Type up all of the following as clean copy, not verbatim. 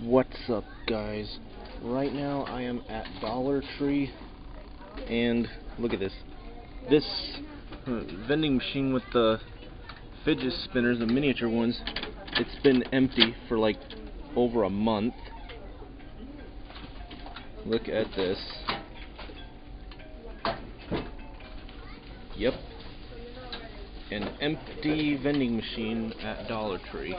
What's up, guys? Right now I am at Dollar Tree, and look at this. This vending machine with the fidget spinners, the miniature ones, it's been empty for like over a month. Look at this. Yep. An empty vending machine at Dollar Tree.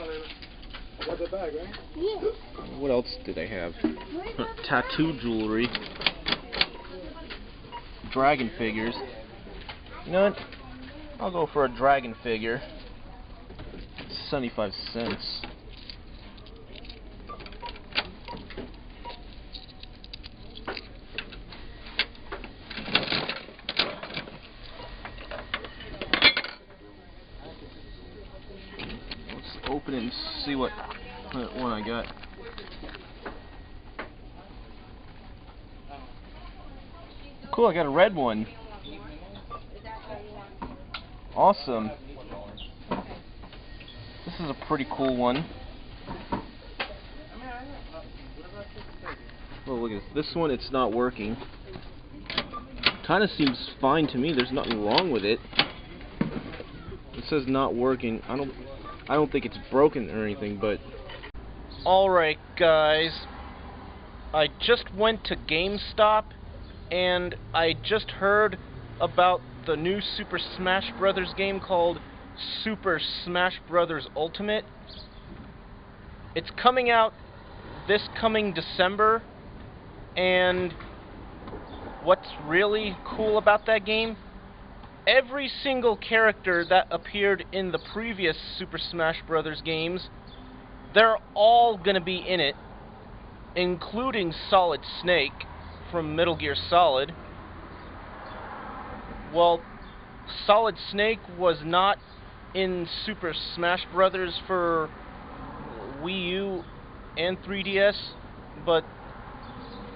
Got the bag, right? Yeah. What else do they have? Tattoo jewelry. Dragon figures. You know what? I'll go for a dragon figure. It's 75 cents. Let's open it and see what one I got. Cool, I got a red one. Awesome. This is a pretty cool one. Oh, look at this. This one, it's not working. Kind of seems fine to me. There's nothing wrong with it. It says not working. I don't think it's broken or anything, but alright, guys. I just went to GameStop and I just heard about the new Super Smash Brothers game called Super Smash Brothers Ultimate. It's coming out this coming December, and what's really cool about that game, every single character that appeared in the previous Super Smash Brothers games, they're all gonna be in it, including Solid Snake from Metal Gear Solid. Well, Solid Snake was not in Super Smash Brothers for Wii U and 3DS, but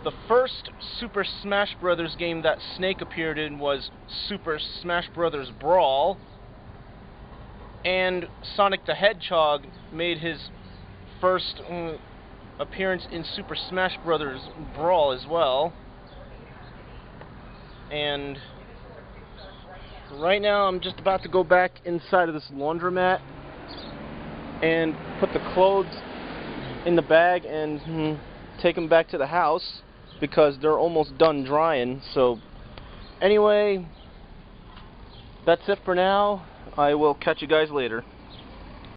the first Super Smash Brothers game that Snake appeared in was Super Smash Brothers Brawl, and Sonic the Hedgehog made his first appearance in Super Smash Brothers Brawl as well. And right now I'm just about to go back inside of this laundromat and put the clothes in the bag and take them back to the house because they're almost done drying. So anyway, that's it for now. I will catch you guys later.